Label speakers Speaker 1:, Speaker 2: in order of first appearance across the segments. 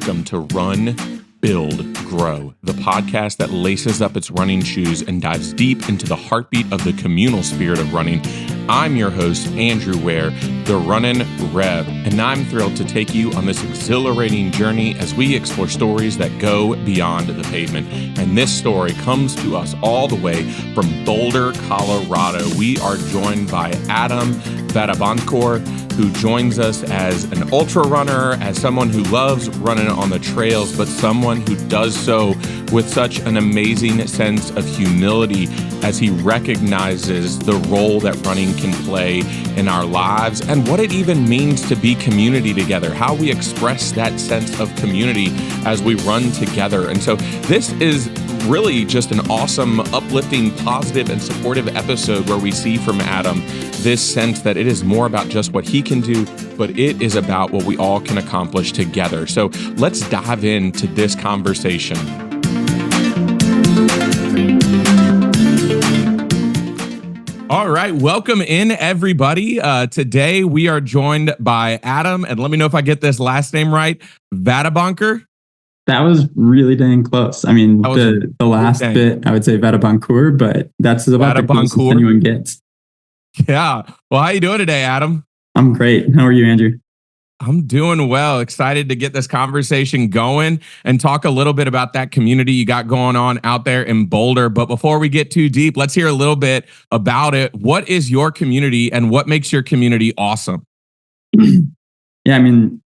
Speaker 1: welcome to Run, Build, Grow, the podcast that laces up its running shoes and dives deep into the heartbeat of the communal spirit of running. I'm your host, Andrew Ware, the RunninRev, and I'm thrilled to take you on this exhilarating journey as we explore stories that go beyond the pavement. And this story comes to us all the way from Boulder, Colorado. We are joined by Adam Vadeboncoeur, who joins us as an ultra runner, as someone who loves running on the trails, but someone who does so with such an amazing sense of humility as he recognizes the role that running can play in our lives and what it even means to be community together, how we express that sense of community as we run together. And so this is really just an awesome, uplifting, positive, and supportive episode where we see from Adam this sense that it is more about just what he can do, but it is about what we all can accomplish together. So let's dive into this conversation. All right, welcome in, everybody. Today we are joined by Adam, and let me know if I get this last name right, Vadeboncoeur.
Speaker 2: That was really dang close. I mean, the last bit, I would say Vadeboncoeur, but that's about the closest anyone gets.
Speaker 1: Yeah. Well, how you doing today, Adam?
Speaker 2: I'm great. How are you, Andrew?
Speaker 1: I'm doing well. Excited to get this conversation going and talk a little bit about that community you got going on out there in Boulder. But before we get too deep, let's hear a little bit about it. What is your community and what makes your community awesome?
Speaker 2: Yeah, I mean,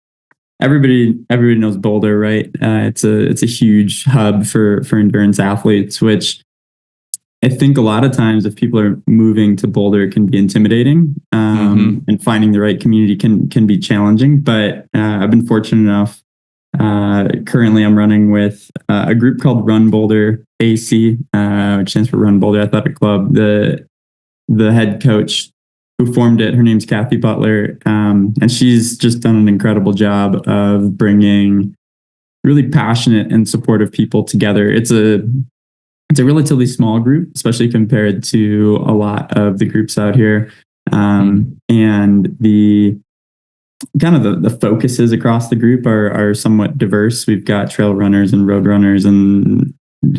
Speaker 2: everybody knows Boulder, right? It's a huge hub for endurance athletes, which I think a lot of times if people are moving to Boulder, it can be intimidating, and finding the right community can be challenging. But I've been fortunate enough. Currently, I'm running with a group called Run Boulder AC, which stands for Run Boulder Athletic Club. The head coach who formed it, her name's Kathy Butler, and she's just done an incredible job of bringing really passionate and supportive people together. It's a relatively small group, especially compared to a lot of the groups out here. And the kind of the focuses across the group are somewhat diverse. We've got trail runners and road runners and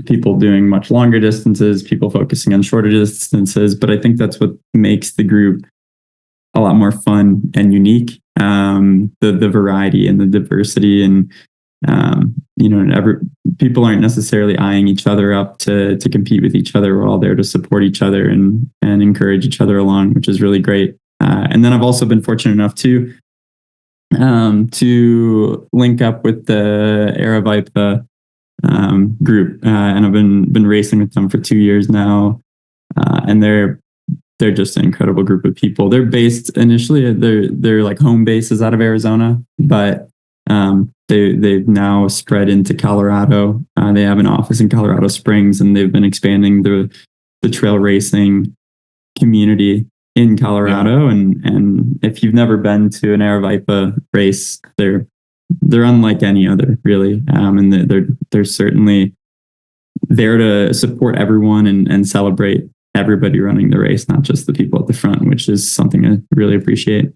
Speaker 2: people doing much longer distances, people focusing on shorter distances. But I think that's what makes the group a lot more fun and unique. The variety and the diversity, and people aren't necessarily eyeing each other up to compete with each other. We're all there to support each other and encourage each other along, which is really great. And then I've also been fortunate enough to link up with the RunninRev group, and I've been racing with them for 2 years now, and they're just an incredible group of people. They're based initially, their like home base is out of Arizona, but they've now spread into Colorado. They have an office in Colorado Springs, and they've been expanding the trail racing community in Colorado. Yeah. And if you've never been to an RunninRev race, they're unlike any other, really. And they're certainly there to support everyone and celebrate everybody running the race, not just the people at the front, which is something I really appreciate.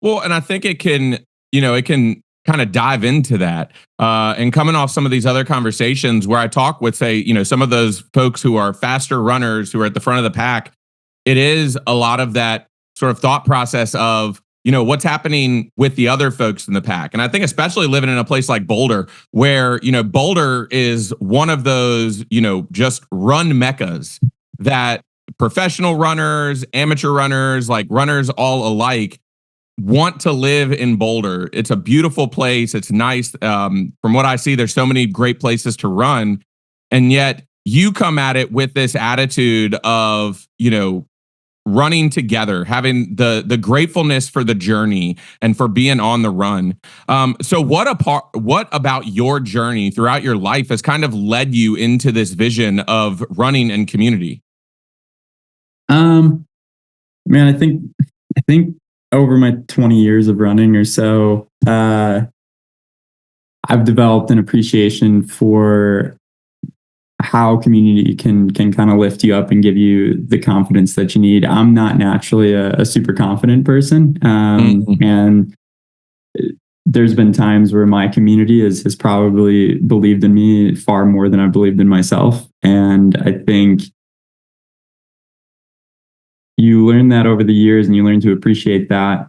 Speaker 1: Well, and I think it can kind of dive into that. And coming off some of these other conversations where I talk with, say, some of those folks who are faster runners who are at the front of the pack, it is a lot of that sort of thought process of, what's happening with the other folks in the pack. And I think especially living in a place like Boulder, where, Boulder is one of those, just run meccas that professional runners, amateur runners, like runners all alike want to live in Boulder. It's a beautiful place. It's nice. From what I see, there's so many great places to run. And yet you come at it with this attitude of, running together, having the gratefulness for the journey and for being on the run. So what about your journey throughout your life has kind of led you into this vision of running and community?
Speaker 2: Man, I think over my 20 years of running or so, I've developed an appreciation for how community can kind of lift you up and give you the confidence that you need. I'm not naturally a super confident person. And there's been times where my community has probably believed in me far more than I believed in myself. And I think you learn that over the years, and you learn to appreciate that.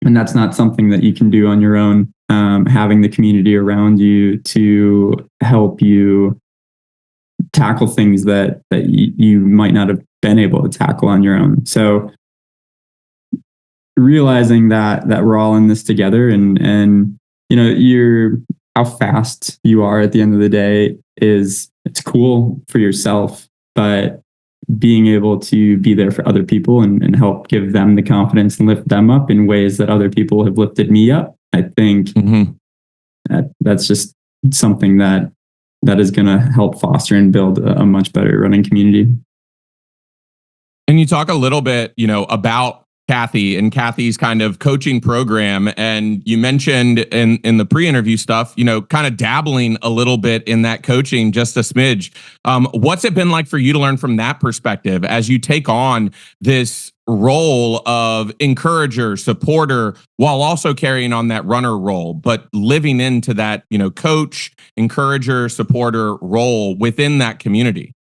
Speaker 2: And that's not something that you can do on your own. Having the community around you to help you tackle things that you might not have been able to tackle on your own. So realizing that we're all in this together, and you're how fast you are at the end of the day it's cool for yourself, but being able to be there for other people and help give them the confidence and lift them up in ways that other people have lifted me up, I think that's just something that is going to help foster and build a much better running community.
Speaker 1: And you talk a little bit, about Kathy and Kathy's kind of coaching program. And you mentioned in the pre-interview stuff, kind of dabbling a little bit in that coaching, just a smidge. What's it been like for you to learn from that perspective as you take on this role of encourager, supporter, while also carrying on that runner role, but living into that, coach, encourager, supporter role within that community?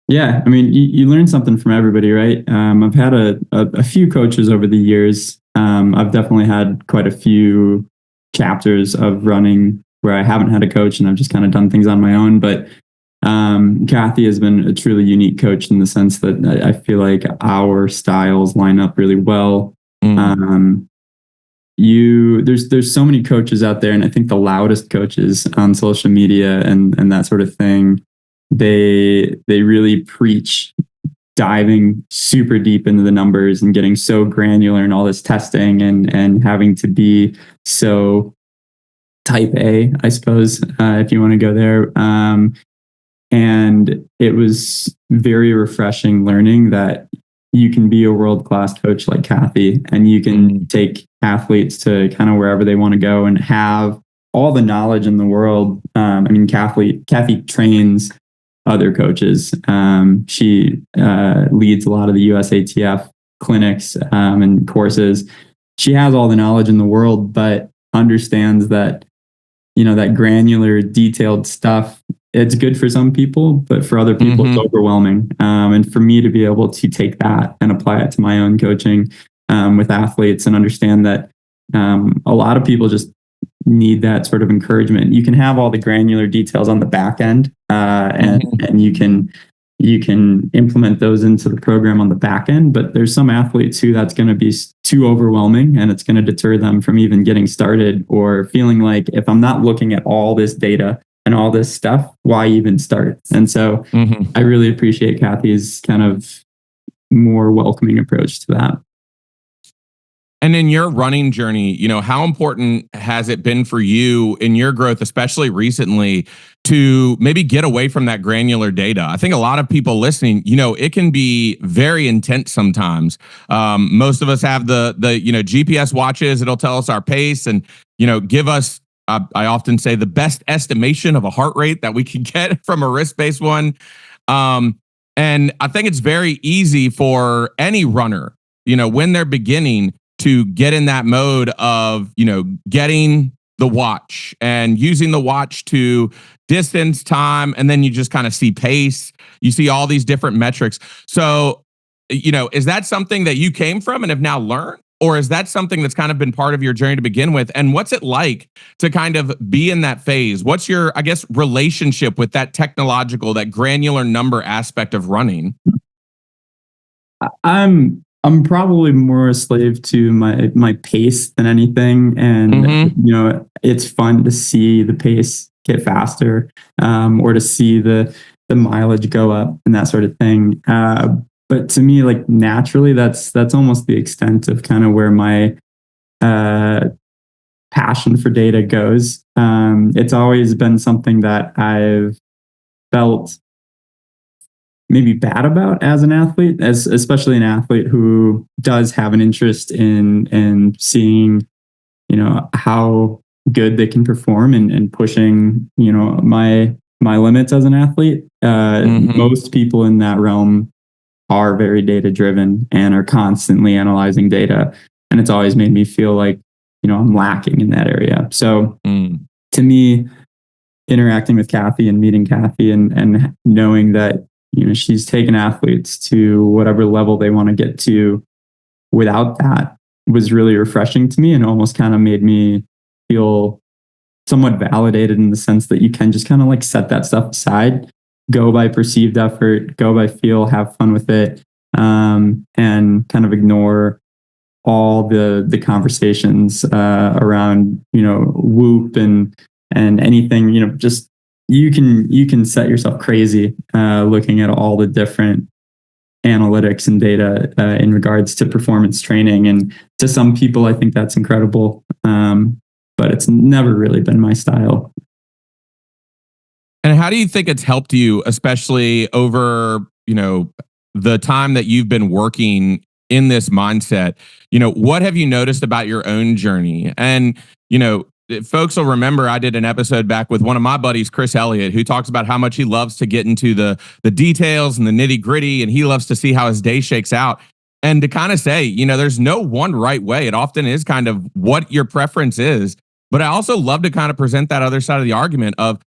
Speaker 2: Yeah, I mean, you learn something from everybody, right? I've had a few coaches over the years. I've definitely had quite a few chapters of running where I haven't had a coach and I've just kind of done things on my own. But Kathy has been a truly unique coach in the sense that I feel like our styles line up really well. There's so many coaches out there, and I think the loudest coaches on social media and that sort of thing, they really preach diving super deep into the numbers and getting so granular and all this testing and having to be so type A, I suppose, if you want to go there. And it was very refreshing learning that you can be a world-class coach like Kathy, and you can take athletes to kind of wherever they want to go and have all the knowledge in the world. I mean, Kathy trains other coaches. She leads a lot of the USATF clinics and courses. She has all the knowledge in the world, but understands that, that granular, detailed stuff, it's good for some people, but for other people, it's overwhelming. And for me to be able to take that and apply it to my own coaching with athletes and understand that a lot of people just need that sort of encouragement. You can have all the granular details on the back end, and you can implement those into the program on the back end. But there's some athletes who that's going to be too overwhelming, and it's going to deter them from even getting started, or feeling like, if I'm not looking at all this data and all this stuff, why even start? And so I really appreciate Kathy's kind of more welcoming approach to that.
Speaker 1: And in your running journey, how important has it been for you in your growth, especially recently, to maybe get away from that granular data? I think a lot of people listening, it can be very intense sometimes. Most of us have the GPS watches. It'll tell us our pace and, give us, I often say, the best estimation of a heart rate that we can get from a wrist-based one. And I think it's very easy for any runner, when they're beginning, to get in that mode of, getting the watch and using the watch to distance, time, and then you just kind of see pace. You see all these different metrics. So, is that something that you came from and have now learned? Or is that something that's kind of been part of your journey to begin with? And what's it like to kind of be in that phase? What's your, I guess, relationship with that technological, that granular number aspect of running?
Speaker 2: I'm probably more a slave to my pace than anything. And, it's fun to see the pace get faster, or to see the mileage go up and that sort of thing. But to me, like, naturally, that's almost the extent of kind of where my passion for data goes. It's always been something that I've felt maybe bad about as an athlete, especially an athlete who does have an interest in seeing, how good they can perform and pushing, my limits as an athlete. Most people in that realm are very data driven and are constantly analyzing data. And it's always made me feel like I'm lacking in that area. So to me, interacting with Kathy and meeting Kathy and knowing that, she's taken athletes to whatever level they want to get to without that was really refreshing to me, and almost kind of made me feel somewhat validated in the sense that you can just kind of like set that stuff aside, go by perceived effort, go by feel, have fun with it, and kind of ignore all the conversations around Whoop and anything. Just you can set yourself crazy looking at all the different analytics and data in regards to performance training, and to some people I think that's incredible, but it's never really been my style.
Speaker 1: And how do you think it's helped you, especially over the time that you've been working in this mindset? What have you noticed about your own journey? And folks will remember I did an episode back with one of my buddies, Chris Elliott, who talks about how much he loves to get into the details and the nitty gritty, and he loves to see how his day shakes out. And to kind of say, there's no one right way. It often is kind of what your preference is. But I also love to kind of present that other side of the argument of,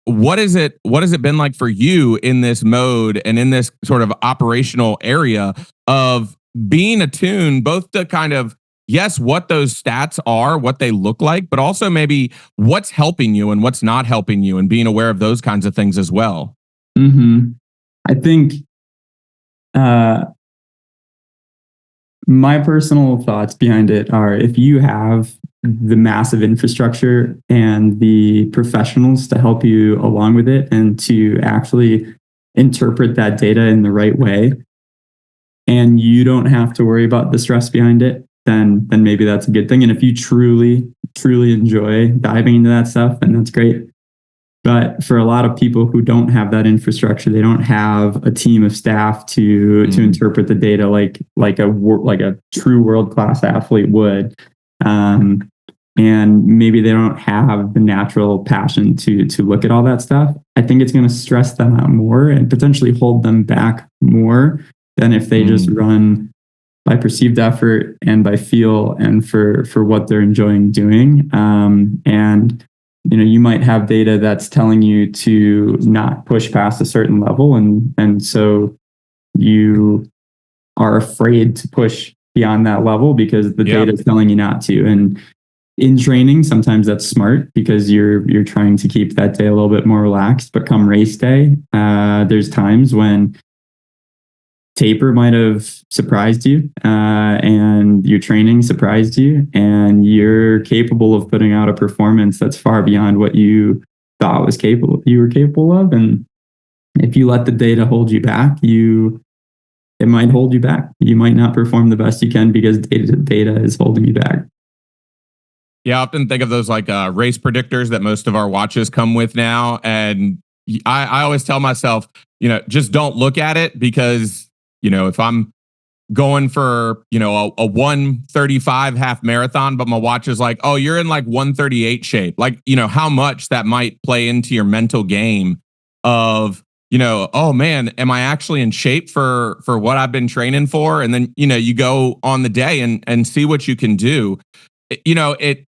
Speaker 1: what has it been like for you in this mode and in this sort of operational area of being attuned both to kind of, yes, what those stats are, what they look like, but also maybe what's helping you and what's not helping you, and being aware of those kinds of things as well?
Speaker 2: I think my personal thoughts behind it are, if you have the massive infrastructure and the professionals to help you along with it and to actually interpret that data in the right way, and you don't have to worry about the stress behind it, then maybe that's a good thing. And if you truly enjoy diving into that stuff, then that's great. But for a lot of people who don't have that infrastructure, they don't have a team of staff to interpret the data like a true world-class athlete would. And maybe they don't have the natural passion to look at all that stuff. I think it's going to stress them out more and potentially hold them back more than if they just run by perceived effort and by feel and for what they're enjoying doing. And you might have data that's telling you to not push past a certain level, and so you are afraid to push beyond that level because the data is telling you not to. And in training, sometimes that's smart because you're trying to keep that day a little bit more relaxed. But come race day, there's times when taper might have surprised you, and your training surprised you, and you're capable of putting out a performance that's far beyond what you thought you were capable of. And if you let the data hold you back, it might hold you back. You might not perform the best you can because data is holding you back.
Speaker 1: Yeah, I often think of those like race predictors that most of our watches come with now. And I always tell myself, just don't look at it, because if I'm going for, a 1:35 half marathon, but my watch is like, oh, you're in like 1:38 shape. Like, how much that might play into your mental game of, oh man, am I actually in shape for what I've been training for? And then, you go on the day and see what you can do. It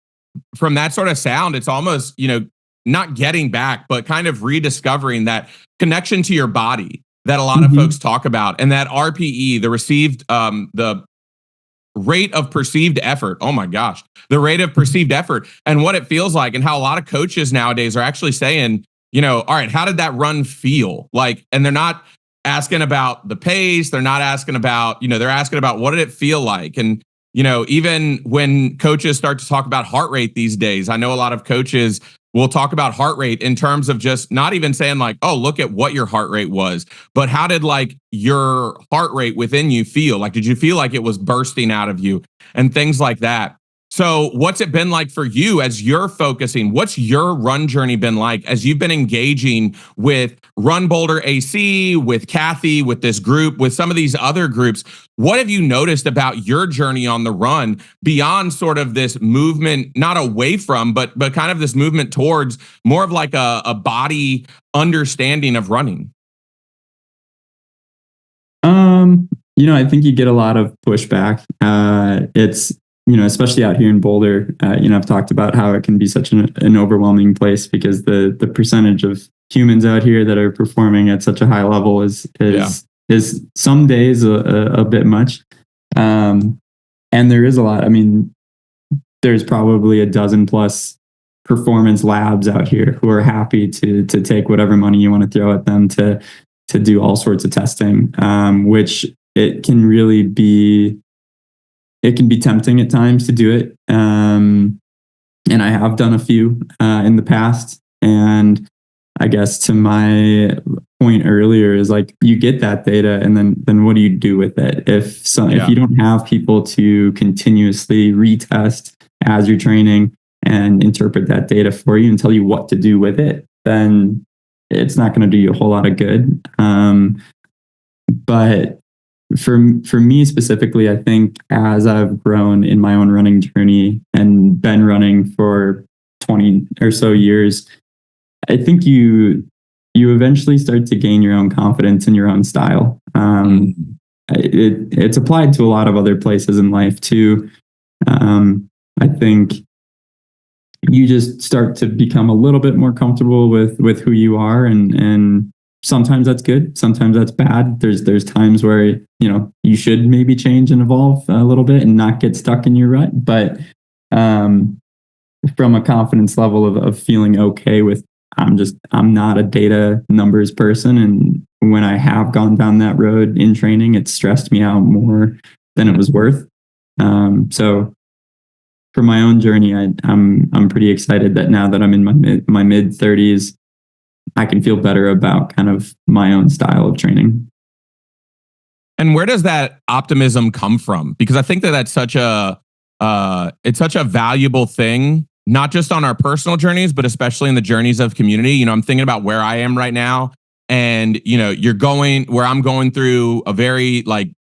Speaker 1: from that sort of sound, it's almost, not getting back, but kind of rediscovering that connection to your body that a lot of folks talk about, and that RPE, the rate of perceived effort. Oh my gosh, the rate of perceived effort and what it feels like, and how a lot of coaches nowadays are actually saying, all right, how did that run feel like? And they're not asking about the pace. They're not asking about, they're asking about what did it feel like? And, even when coaches start to talk about heart rate these days, I know a lot of coaches will talk about heart rate in terms of just not even saying like, oh, look at what your heart rate was, but how did like your heart rate within you feel? Like, did you feel like it was bursting out of you and things like that? So what's it been like for you as you're focusing? What's your run journey been like as you've been engaging with Run Boulder AC, with Kathy, with this group, with some of these other groups? What have you noticed about your journey on the run beyond sort of this movement, not away from, but kind of this movement towards more of like a body understanding of running?
Speaker 2: I think you get a lot of pushback. especially out here in Boulder, I've talked about how it can be such an overwhelming place because the percentage of humans out here that are performing at such a high level is some days a bit much. And there is a lot. I mean, there's probably a dozen plus performance labs out here who are happy to take whatever money you want to throw at them to do all sorts of testing, which it can be tempting at times to do it. And I have done a few in the past. And I guess to my point earlier is like, you get that data and then what do you do with it? If you don't have people to continuously retest as you're training and interpret that data for you and tell you what to do with it, then it's not going to do you a whole lot of good. But for me specifically, I think as I've grown in my own running journey and been running for 20 or so years, I think you eventually start to gain your own confidence in your own style. It's applied to a lot of other places in life too. I think you just start to become a little bit more comfortable with who you are, and sometimes that's good, sometimes that's bad. There's times where you should maybe change and evolve a little bit and not get stuck in your rut. But from a confidence level of feeling okay with, I'm not a data numbers person, and when I have gone down that road in training, it stressed me out more than it was worth. So for my own journey, I'm pretty excited that now that I'm in my mid 30s, I can feel better about kind of my own style of training.
Speaker 1: And where does that optimism come from? Because I think that's such it's such a valuable thing, not just on our personal journeys, but especially in the journeys of community. I'm thinking about where I am right now, and where I'm going through a very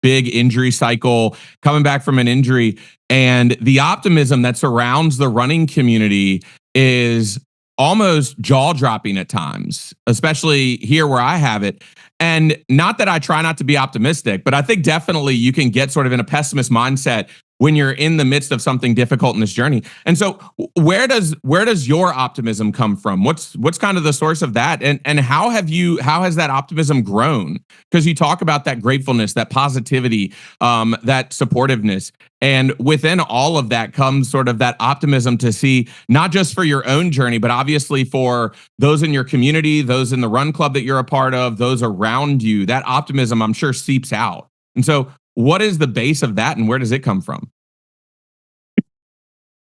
Speaker 1: big injury cycle, coming back from an injury, and the optimism that surrounds the running community is almost jaw-dropping at times, especially here where I have it. And not that I try not to be optimistic, but I think definitely you can get sort of in a pessimist mindset when you're in the midst of something difficult in this journey. And so where does your optimism come from? What's kind of the source of that? And how has that optimism grown? Because you talk about that gratefulness, that positivity, that supportiveness. And within all of that comes sort of that optimism to see, not just for your own journey, but obviously for those in your community, those in the run club that you're a part of, those around you. That optimism, I'm sure, seeps out. And so what is the base of that, and where does it come from?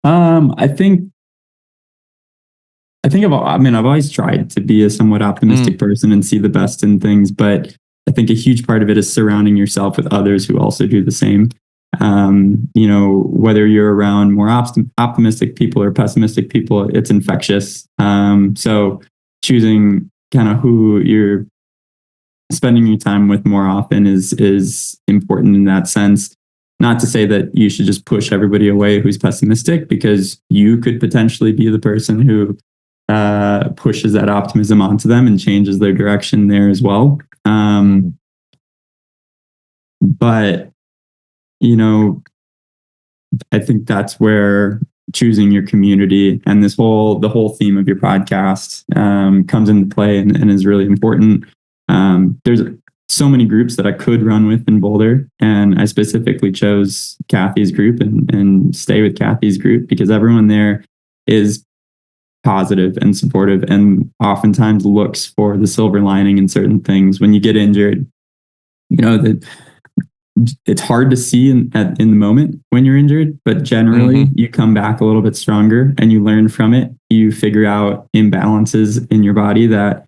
Speaker 2: I think I've always tried to be a somewhat optimistic person and see the best in things, but I think a huge part of it is surrounding yourself with others who also do the same. Whether you're around more optimistic people or pessimistic people, it's infectious. So choosing kind of who you're spending your time with more often is important in that sense. Not to say that you should just push everybody away who's pessimistic, because you could potentially be the person who pushes that optimism onto them and changes their direction there as well. But I think that's where choosing your community and the whole theme of your podcast comes into play and is really important. There's so many groups that I could run with in Boulder, and I specifically chose Kathy's group and stay with Kathy's group because everyone there is positive and supportive and oftentimes looks for the silver lining in certain things. When you get injured, it's hard to see in the moment when you're injured, but generally you come back a little bit stronger and you learn from it. You figure out imbalances in your body that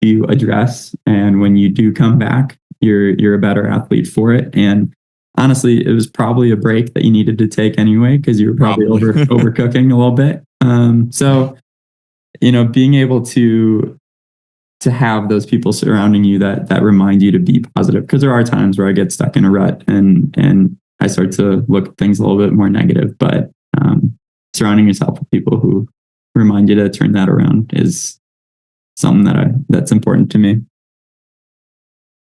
Speaker 2: you address, and when you do come back, you're a better athlete for it. And honestly, it was probably a break that you needed to take anyway, because you were probably overcooking a little bit. So being able to have those people surrounding you that remind you to be positive, because there are times where I get stuck in a rut and I start to look at things a little bit more negative, but surrounding yourself with people who remind you to turn that around is something that's important to me.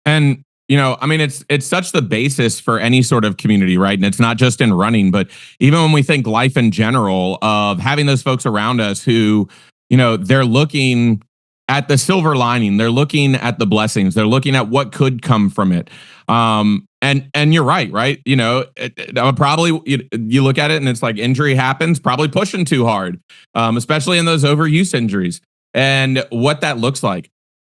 Speaker 1: And I mean, it's such the basis for any sort of community, right? And it's not just in running, but even when we think life in general, of having those folks around us who, they're looking at the silver lining, they're looking at the blessings, they're looking at what could come from it. And you're right? Probably you look at it and it's like injury happens, probably pushing too hard, especially in those overuse injuries, and what that looks like.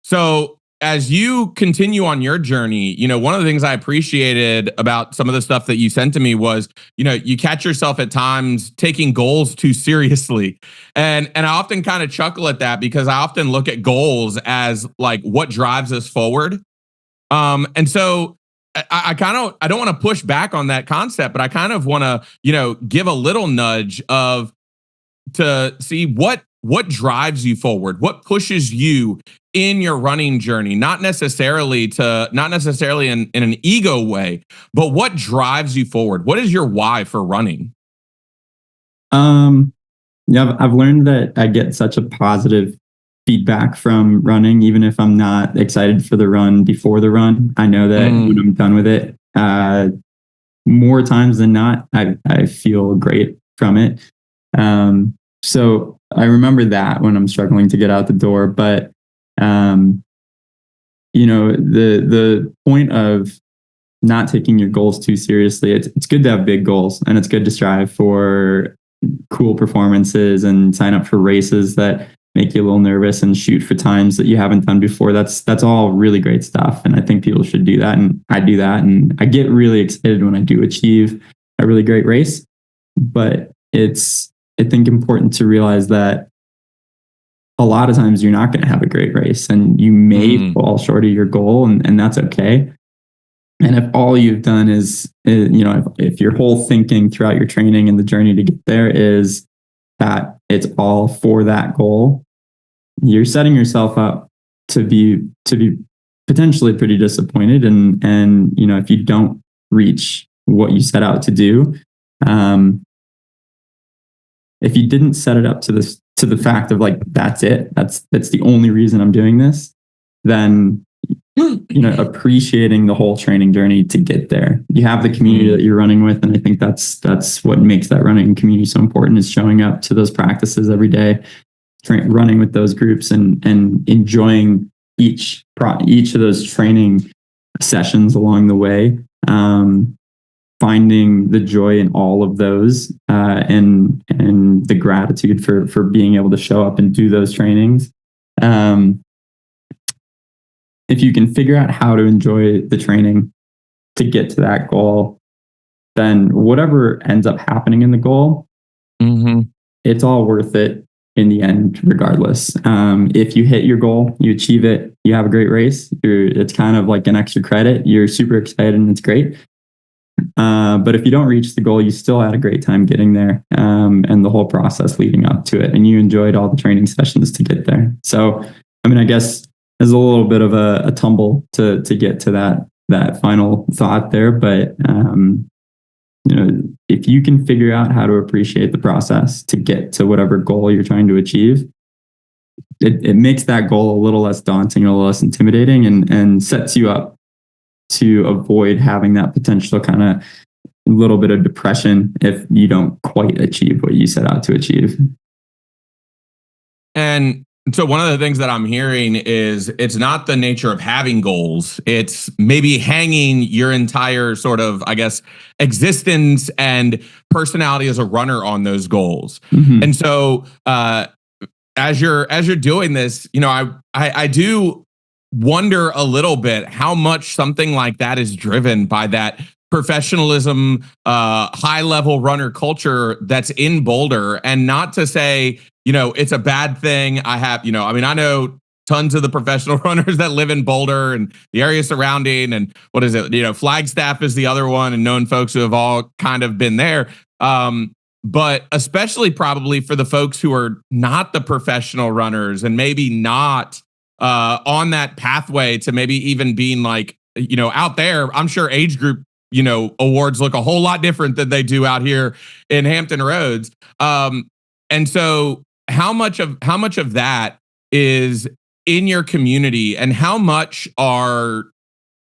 Speaker 1: So as you continue on your journey, one of the things I appreciated about some of the stuff that you sent to me was, you catch yourself at times taking goals too seriously. And I often kind of chuckle at that, because I often look at goals as like what drives us forward. And so I don't want to push back on that concept, but I kind of want to, give a little nudge of to see what drives you forward, what pushes you in your running journey, not necessarily in an ego way, but what drives you forward. What is your why for running?
Speaker 2: Yeah, I've learned that I get such a positive feedback from running, even if I'm not excited for the run before the run. I know that when I'm done with it, more times than not, I feel great from it. So I remember that when I'm struggling to get out the door. But the point of not taking your goals too seriously, it's good to have big goals, and it's good to strive for cool performances and sign up for races that make you a little nervous and shoot for times that you haven't done before. That's all really great stuff, and I think people should do that, and I do that, and I get really excited when I do achieve a really great race. But it's, I think, important to realize that a lot of times you're not going to have a great race, and you may fall short of your goal, and that's okay. And if all you've done is, if your whole thinking throughout your training and the journey to get there is that it's all for that goal, you're setting yourself up to be potentially pretty disappointed. And if you don't reach what you set out to do, if you didn't set it up to the fact of like, that's it, that's the only reason I'm doing this, then appreciating the whole training journey to get there. You have the community that you're running with, and I think that's what makes that running community so important, is showing up to those practices every day, running with those groups, and enjoying each of those training sessions along the way, finding the joy in all of those, and the gratitude for being able to show up and do those trainings. If you can figure out how to enjoy the training to get to that goal, then whatever ends up happening in the goal, it's all worth it in the end, regardless. If you hit your goal, you achieve it, you have a great race, it's kind of like an extra credit. You're super excited and it's great. But if you don't reach the goal, you still had a great time getting there, and the whole process leading up to it, and you enjoyed all the training sessions to get there. So, I mean, I guess there's a little bit of a tumble to get to that final thought there, but if you can figure out how to appreciate the process to get to whatever goal you're trying to achieve, it makes that goal a little less daunting, a little less intimidating, and sets you up to avoid having that potential kind of little bit of depression if you don't quite achieve what you set out to achieve.
Speaker 1: And so one of the things that I'm hearing is it's not the nature of having goals. It's maybe hanging your entire sort of, I guess, existence and personality as a runner on those goals. And so as you're doing this, I do wonder a little bit how much something like that is driven by that professionalism, high level runner culture that's in Boulder. And not to say, it's a bad thing. I know tons of the professional runners that live in Boulder and the area surrounding, and what is it? Flagstaff is the other one, and known folks who have all kind of been there. But especially probably for the folks who are not the professional runners, and maybe not on that pathway to maybe even being like, out there. I'm sure age group, awards look a whole lot different than they do out here in Hampton Roads. And so how much of that is in your community, and how much are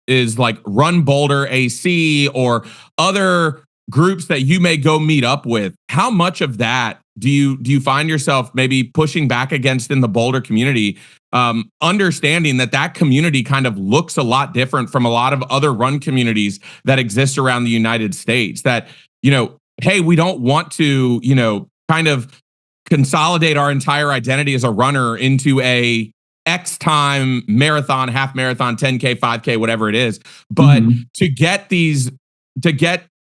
Speaker 1: is like Run Boulder AC or other groups that you may go meet up with, how much of that do you find yourself maybe pushing back against in the Boulder community, understanding that community kind of looks a lot different from a lot of other run communities that exist around the United States, that, hey, we don't want to, kind of consolidate our entire identity as a runner into a X time marathon, half marathon, 10K, 5K, whatever it is. But to get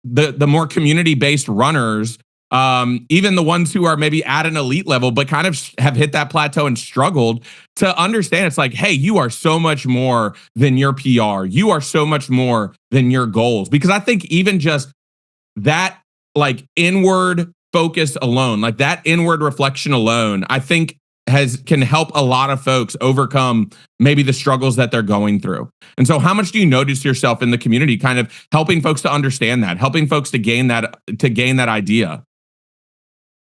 Speaker 1: the more community-based runners, even the ones who are maybe at an elite level, but kind of have hit that plateau and struggled, to understand it's like, hey, you are so much more than your PR. You are so much more than your goals. Because I think even just that like inward focus alone, like that inward reflection alone, I think can help a lot of folks overcome maybe the struggles that they're going through. And so how much do you notice yourself in the community kind of helping folks to understand that, helping folks to gain that idea?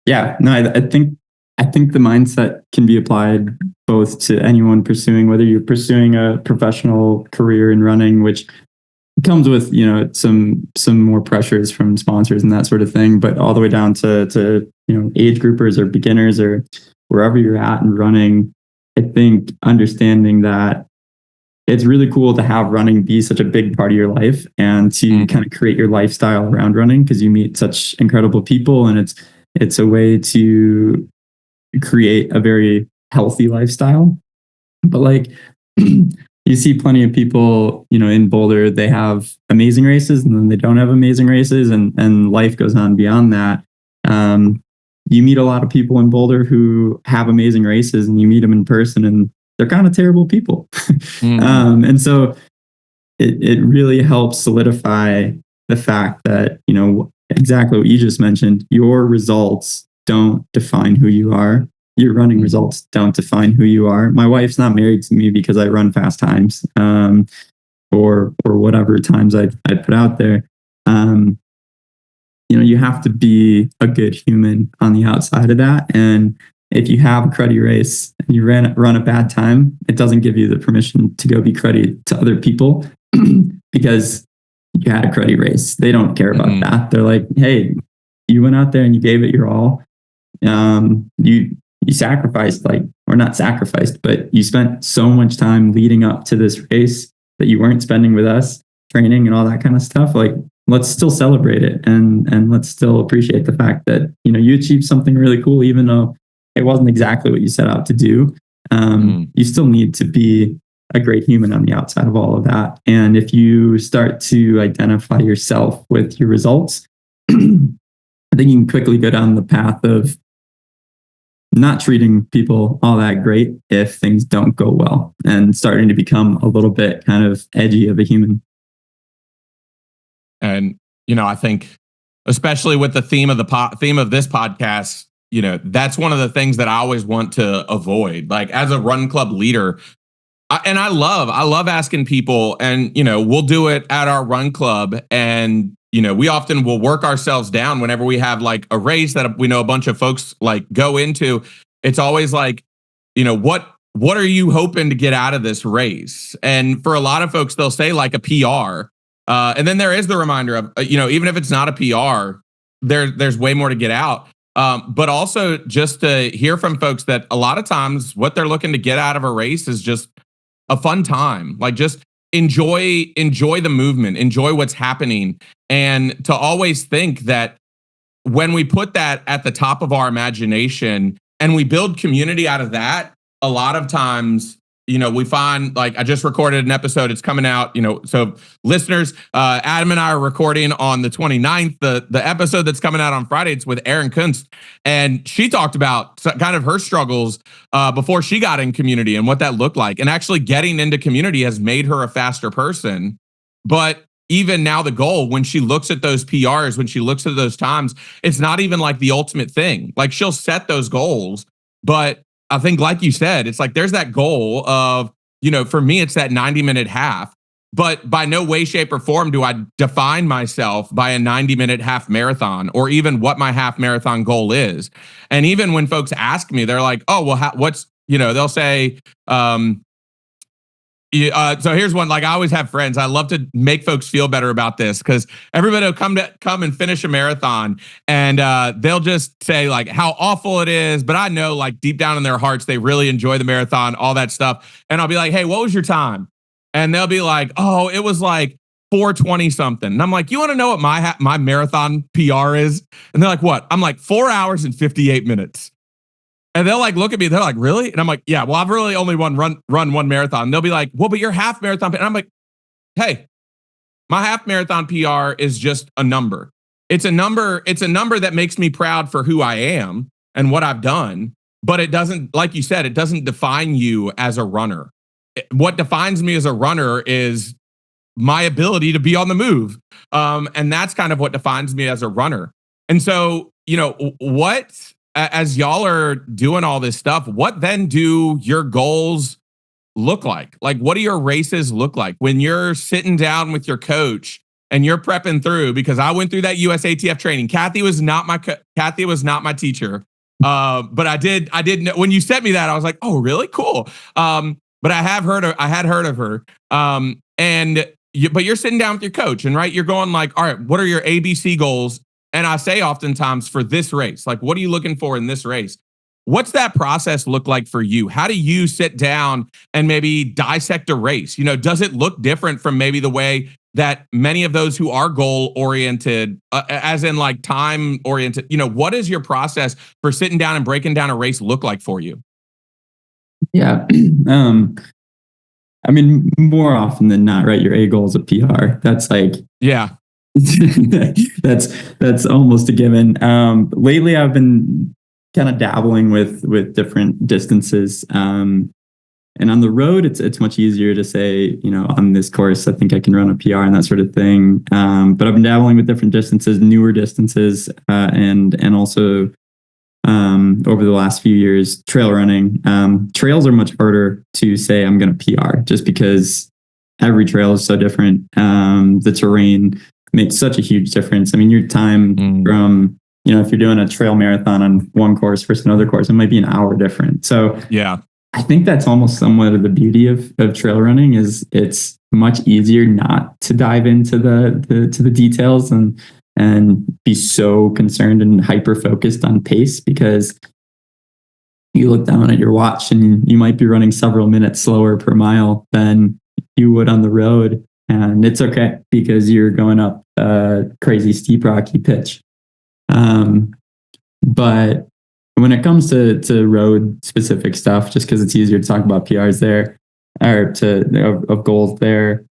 Speaker 2: Yeah, no, I think the mindset can be applied both to anyone pursuing, whether you're pursuing a professional career in running, which comes with, some more pressures from sponsors and that sort of thing, but all the way down to age groupers or beginners or wherever you're at in running. I think understanding that it's really cool to have running be such a big part of your life and to kind of create your lifestyle around running, because you meet such incredible people, and it's a way to create a very healthy lifestyle. But like you see plenty of people, in Boulder, they have amazing races and then they don't have amazing races, and life goes on beyond that. You meet a lot of people in Boulder who have amazing races, and you meet them in person and they're kind of terrible people. And so it really helps solidify the fact that, exactly what you just mentioned, your results don't define who you are. Your running results don't define who you are. My wife's not married to me because I run fast times, or whatever times I put out there. You have to be a good human on the outside of that. And if you have a cruddy race and you run a bad time, it doesn't give you the permission to go be cruddy to other people because you had a cruddy race. They don't care about that. They're like, hey, you went out there and you gave it your all. You sacrificed, or not sacrificed, but you spent so much time leading up to this race that you weren't spending with us, training and all that kind of stuff. Like, let's still celebrate it, and let's still appreciate the fact that, you achieved something really cool, even though it wasn't exactly what you set out to do. You still need to be a great human on the outside of all of that. And if you start to identify yourself with your results, I think you can quickly go down the path of not treating people all that great if things don't go well, and starting to become a little bit kind of edgy of a human.
Speaker 1: And, I think especially with the theme of theme of this podcast, that's one of the things that I always want to avoid. Like, as a run club leader, I love asking people, and, we'll do it at our run club. And, we often will work ourselves down whenever we have like a race that we know a bunch of folks like go into. It's always like, what are you hoping to get out of this race? And for a lot of folks, they'll say like a PR. And then there is the reminder of, even if it's not a PR, there's way more to get out. But also just to hear from folks that a lot of times what they're looking to get out of a race is just a fun time. Like, just enjoy the movement, enjoy what's happening. And to always think that when we put that at the top of our imagination and we build community out of that, a lot of times, we find, like, I just recorded an episode. It's coming out, so listeners, Adam and I are recording on the 29th. The episode that's coming out on Friday, it's with Erin Kunst. And she talked about kind of her struggles before she got in community and what that looked like. And actually getting into community has made her a faster person. But even now, the goal, when she looks at those PRs, when she looks at those times, it's not even like the ultimate thing. Like, she'll set those goals, but I think, like you said, it's like there's that goal of, for me, it's that 90-minute half. But by no way, shape, or form do I define myself by a 90-minute half marathon, or even what my half marathon goal is. And even when folks ask me, they're like, oh, well, what's, they'll say, So here's one. Like, I always have friends. I love to make folks feel better about this, because everybody will come and finish a marathon, and they'll just say like how awful it is. But I know, like, deep down in their hearts, they really enjoy the marathon, all that stuff. And I'll be like, hey, what was your time? And they'll be like, oh, it was like 4:20 something. And I'm like, you want to know what my marathon PR is? And they're like, what? I'm like, 4 hours and 58 minutes. And they'll like look at me. They're like, really? And I'm like, yeah, well, I've really only run one marathon. And they'll be like, well, but your half marathon. And I'm like, hey, my half marathon PR is just a number. It's a number. It's a number that makes me proud for who I am and what I've done. But it doesn't, like you said, it doesn't define you as a runner. What defines me as a runner is my ability to be on the move. And that's kind of what defines me as a runner. And so, as y'all are doing all this stuff, what then do your goals look like? Like, what do your races look like when you're sitting down with your coach and you're prepping through? Because I went through that USATF training. Kathy was not my teacher. But I did know, when you sent me that, I was like, oh, really? Cool. But I had heard of her. But you're sitting down with your coach, and right, you're going like, all right, what are your ABC goals? And I say oftentimes, for this race, like, what are you looking for in this race? What's that process look like for you? How do you sit down and maybe dissect a race? Does it look different from maybe the way that many of those who are goal oriented, as in like time oriented, what is your process for sitting down and breaking down a race look like for you?
Speaker 2: Yeah. I mean, more often than not, right? Your A goal is a PR. That's like,
Speaker 1: yeah.
Speaker 2: that's almost a given. Lately, I've been kind of dabbling with different distances. And on the road, it's much easier to say, on this course, I think I can run a PR and that sort of thing. But I've been dabbling with different distances, newer distances, and also over the last few years, trail running. Trails are much harder to say I'm going to PR, just because every trail is so different. The terrain makes such a huge difference. I mean, your time from, if you're doing a trail marathon on one course versus another course, it might be an hour different. So
Speaker 1: yeah,
Speaker 2: I think that's almost somewhat of the beauty of trail running, is it's much easier not to dive into the details and be so concerned and hyper focused on pace, because you look down at your watch and you might be running several minutes slower per mile than you would on the road. And it's okay, because you're going up a crazy steep rocky pitch. But when it comes to road specific stuff, just because it's easier to talk about PRs there, or of goals there,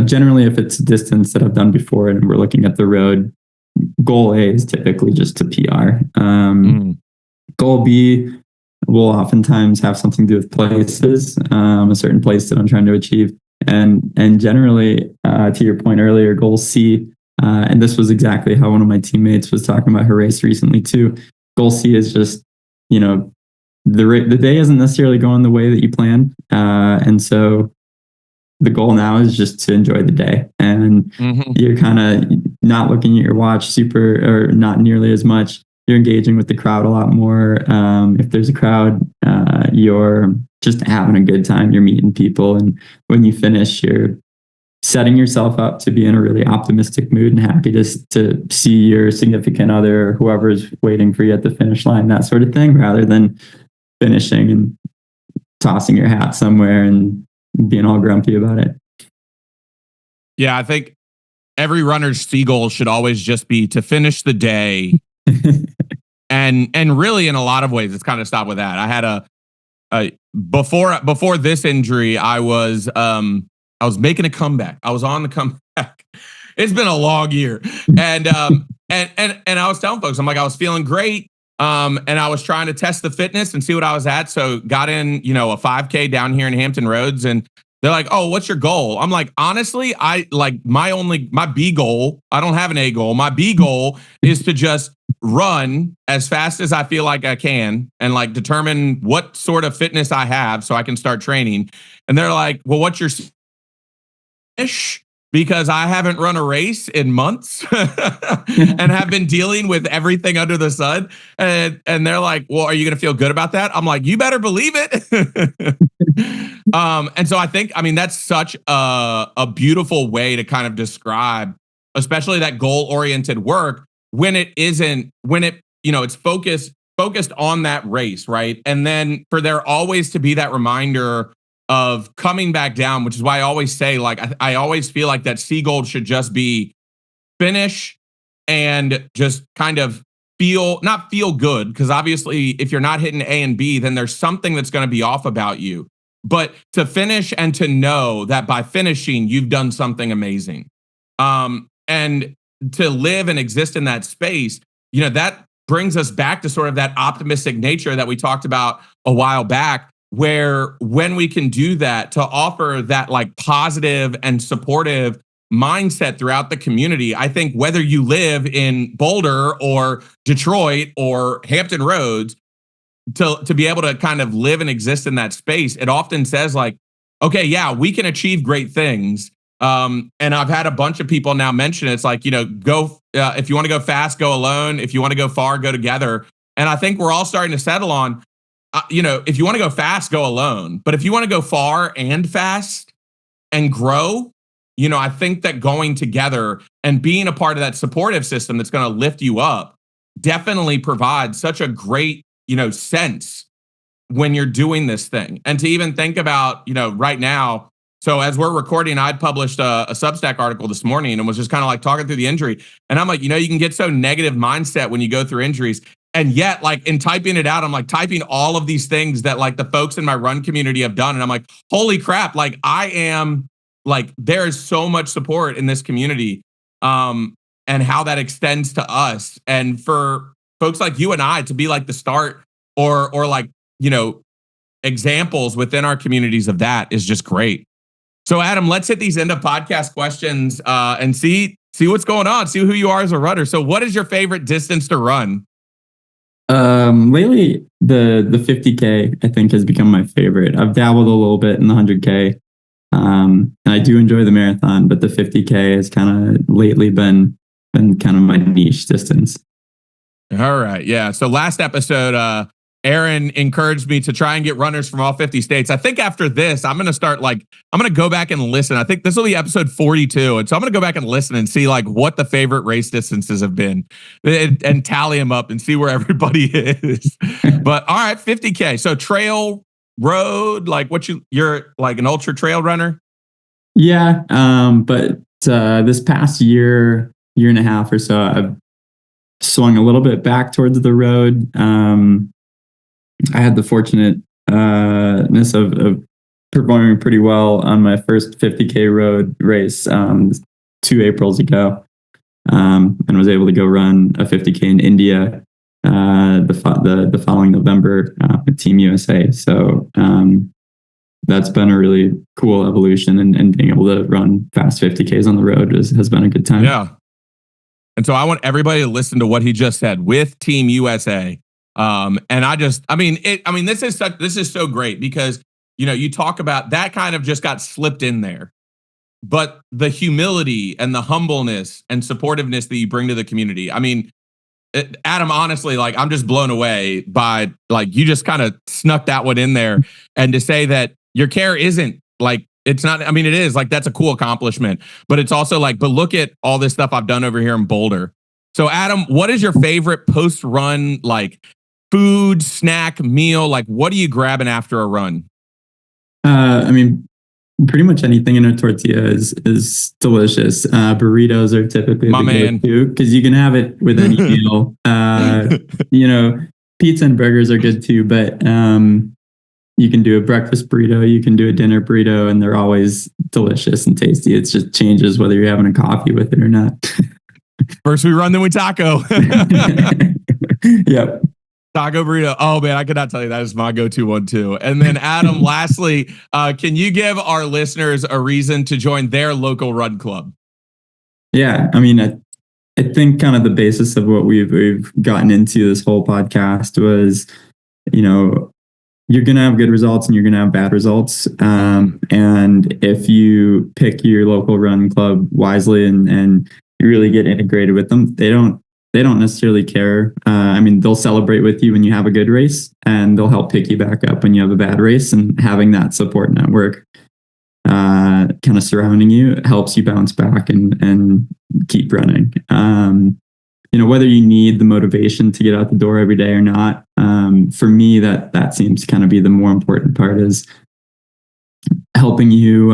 Speaker 2: generally if it's a distance that I've done before and we're looking at the road, goal A is typically just to PR. Goal B will oftentimes have something to do with places, a certain place that I'm trying to achieve. And generally, to your point earlier, goal C, and this was exactly how one of my teammates was talking about her race recently too. Goal C is just, the day isn't necessarily going the way that you planned. And so the goal now is just to enjoy the day. And you're kind of not looking at your watch or not nearly as much. You're engaging with the crowd a lot more. If there's a crowd, you're just having a good time. You're meeting people. And when you finish, you're setting yourself up to be in a really optimistic mood and happy to see your significant other or whoever's waiting for you at the finish line, that sort of thing, rather than finishing and tossing your hat somewhere and being all grumpy about it.
Speaker 1: Yeah, I think every runner's C goal should always just be to finish the day. and really, in a lot of ways, it's kind of stopped with that. I had before this injury, I was making a comeback. I was on the comeback. It's been a long year, and I was telling folks, I'm like, I was feeling great, and I was trying to test the fitness and see what I was at. So got in, a 5K down here in Hampton Roads, and they're like, oh, what's your goal? I'm like, honestly, I like my B goal. I don't have an A goal. My B goal is to just run as fast as I feel like I can and like determine what sort of fitness I have so I can start training. And they're like, well, what's your finish? because I haven't run a race in months and have been dealing with everything under the sun. And they're like, well, are you going to feel good about that? I'm like, you better believe it. And so I mean, that's such a beautiful way to kind of describe, especially that goal oriented work when it's focused on that race, right? And then for there always to be that reminder of coming back down, which is why I always say, like, I always feel like that C goal should just be finish and just kind of not feel good. Because obviously, if you're not hitting A and B, then there's something that's going to be off about you. But to finish and to know that by finishing, you've done something amazing. And to live and exist in that space, that brings us back to sort of that optimistic nature that we talked about a while back, where when we can do that, to offer that like positive and supportive mindset throughout the community. I think whether you live in Boulder or Detroit or Hampton Roads, to be able to kind of live and exist in that space, it often says like, okay, yeah, we can achieve great things. And I've had a bunch of people now mention it's like, go if you want to go fast, go alone. If you want to go far, go together. And I think we're all starting to settle on, if you want to go fast, go alone. But if you want to go far and fast and grow, I think that going together and being a part of that supportive system that's going to lift you up definitely provides such a great, sense when you're doing this thing. And to even think about, right now, so as we're recording, I'd published a Substack article this morning and was just kind of like talking through the injury. And I'm like, you can get so negative mindset when you go through injuries. And yet, like in typing it out, I'm like typing all of these things that like the folks in my run community have done. And I'm like, holy crap, like there is so much support in this community, and how that extends to us. And for folks like you and I to be like the start or like, examples within our communities of that is just great. So Adam, let's hit these end of podcast questions and see what's going on, see who you are as a runner. So what is your favorite distance to run?
Speaker 2: Lately the 50K I think has become my favorite. I've dabbled a little bit in the 100K. And I do enjoy the marathon, but the 50K has kind of lately been kind of my niche distance.
Speaker 1: All right. Yeah. So last episode, Aaron encouraged me to try and get runners from all 50 states. I think after this, I'm going to go back and listen. I think this will be episode 42. And so I'm going to go back and listen and see like what the favorite race distances have been and tally them up and see where everybody is. But all right, 50K. So trail, road, like you're like an ultra trail runner?
Speaker 2: Yeah. But this past year and a half or so, I've swung a little bit back towards the road. I had the fortunateness of performing pretty well on my first 50K road race 2 Aprils ago, and was able to go run a 50K in India the following November with Team USA. So that's been a really cool evolution, and being able to run fast 50Ks on the road has been a good time.
Speaker 1: Yeah. And so I want everybody to listen to what he just said, with Team USA. And this is so great because, you talk about that kind of just got slipped in there, but the humility and the humbleness and supportiveness that you bring to the community. I mean, Adam, honestly, like I'm just blown away by like, you just kind of snuck that one in there, and to say that your care isn't like, it's not, I mean, it is like, that's a cool accomplishment, but it's also like, but look at all this stuff I've done over here in Boulder. So Adam, what is your favorite post-run, like food, snack, meal? Like what are you grabbing after a run?
Speaker 2: Pretty much anything in a tortilla is delicious. Burritos are typically
Speaker 1: my man,
Speaker 2: go-to because you can have it with any meal. Pizza and burgers are good too, but you can do a breakfast burrito, you can do a dinner burrito, and they're always delicious and tasty. It just changes whether you're having a coffee with it or not.
Speaker 1: First we run, then we taco.
Speaker 2: Yep.
Speaker 1: Taco burrito. Oh man, I could not tell you that is my go-to one too. And then Adam, lastly, can you give our listeners a reason to join their local run club?
Speaker 2: Yeah, I mean, I think kind of the basis of what we've gotten into this whole podcast was, you're going to have good results and you're going to have bad results. And if you pick your local run club wisely and you really get integrated with them, they don't necessarily care. I mean, they'll celebrate with you when you have a good race, and they'll help pick you back up when you have a bad race. And having that support network kind of surrounding you helps you bounce back and keep running. Whether you need the motivation to get out the door every day or not, for me, that seems to kind of be the more important part, is helping you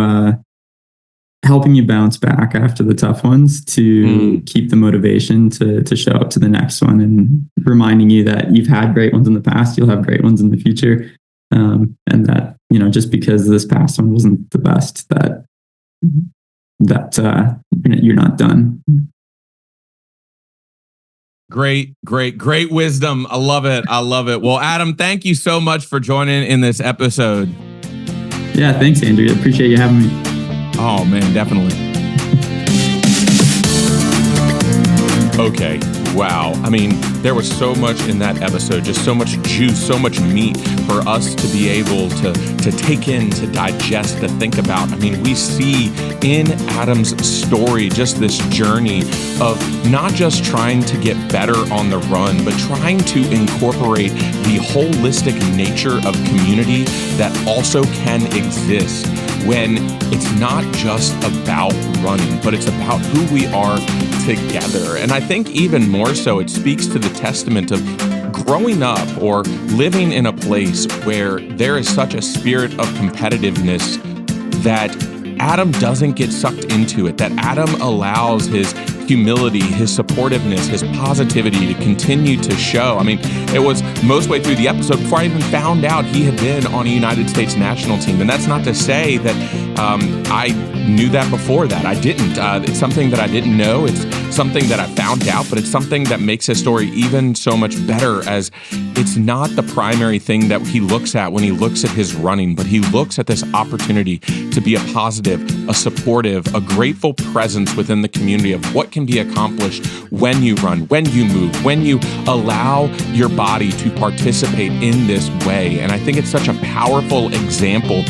Speaker 2: bounce back after the tough ones to keep the motivation to show up to the next one, and reminding you that you've had great ones in the past, you'll have great ones in the future. And that, just because this past one wasn't the best, that you're not done.
Speaker 1: Great wisdom. I love it. Well, Adam, thank you so much for joining in this episode.
Speaker 2: Yeah, thanks, Andrew. I appreciate you having me.
Speaker 1: Oh, man, definitely. Okay. Wow. I mean, there was so much in that episode, just so much juice, so much meat for us to be able to take in, to digest, to think about. I mean, we see in Adam's story just this journey of not just trying to get better on the run, but trying to incorporate the holistic nature of community that also can exist when it's not just about running, but it's about who we are together. And I think even more so, it speaks to the testament of growing up or living in a place where there is such a spirit of competitiveness that Adam doesn't get sucked into it, that Adam allows his humility, his supportiveness, his positivity to continue to show. I mean, it was most way through the episode before I even found out he had been on a United States national team. And that's not to say that I knew that before that. I didn't. It's something that I didn't know. It's something that I found out, but it's something that makes his story even so much better, as it's not the primary thing that he looks at when he looks at his running, but he looks at this opportunity to be a positive, a supportive, a grateful presence within the community of what can be accomplished when you run, when you move, when you allow your body to participate in this way. And I think it's such a powerful example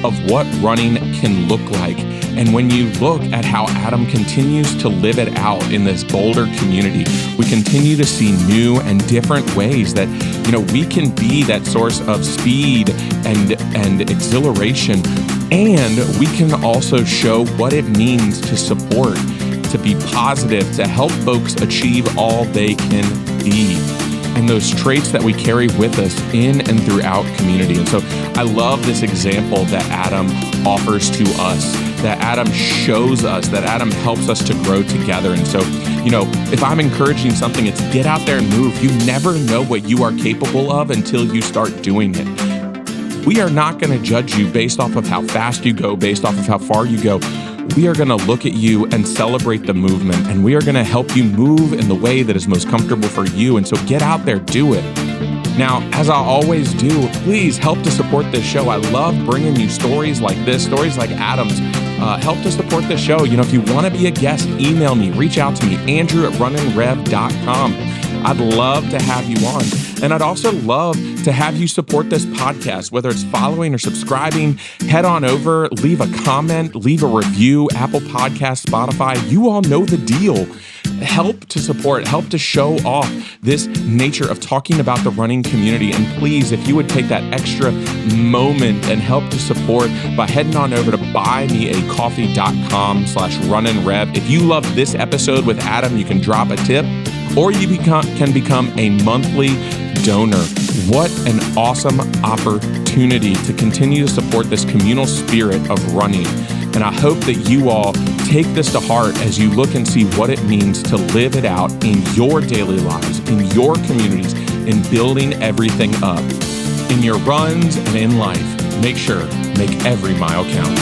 Speaker 1: of what running can look like. And when you look at how Adam continues to live it out in this Boulder community, we continue to see new and different ways that, we can be that source of speed and exhilaration. And we can also show what it means to support, to be positive, to help folks achieve all they can be, and those traits that we carry with us in and throughout community. And so I love this example that Adam offers to us, that Adam shows us, that Adam helps us to grow together. And so, if I'm encouraging something, it's get out there and move. You never know what you are capable of until you start doing it. We are not going to judge you based off of how fast you go, based off of how far you go. We are going to look at you and celebrate the movement, and we are going to help you move in the way that is most comfortable for you. And so get out there, do it. Now, as I always do, please help to support this show. I love bringing you stories like this, stories like Adam's. Help to support the show. If you want to be a guest, email me, reach out to me, Andrew@RunninRev.com. I'd love to have you on. And I'd also love to have you support this podcast, whether it's following or subscribing. Head on over, leave a comment, leave a review, Apple Podcasts, Spotify. You all know the deal. Help to support, help to show off this nature of talking about the running community. And please, if you would take that extra moment and help to support by heading on over to buymeacoffee.com/RunninRev. If you love this episode with Adam, you can drop a tip, or you can become a monthly donor. What an awesome opportunity to continue to support this communal spirit of running. And I hope that you all take this to heart as you look and see what it means to live it out in your daily lives, in your communities, in building everything up. In your runs and in life, make every mile count.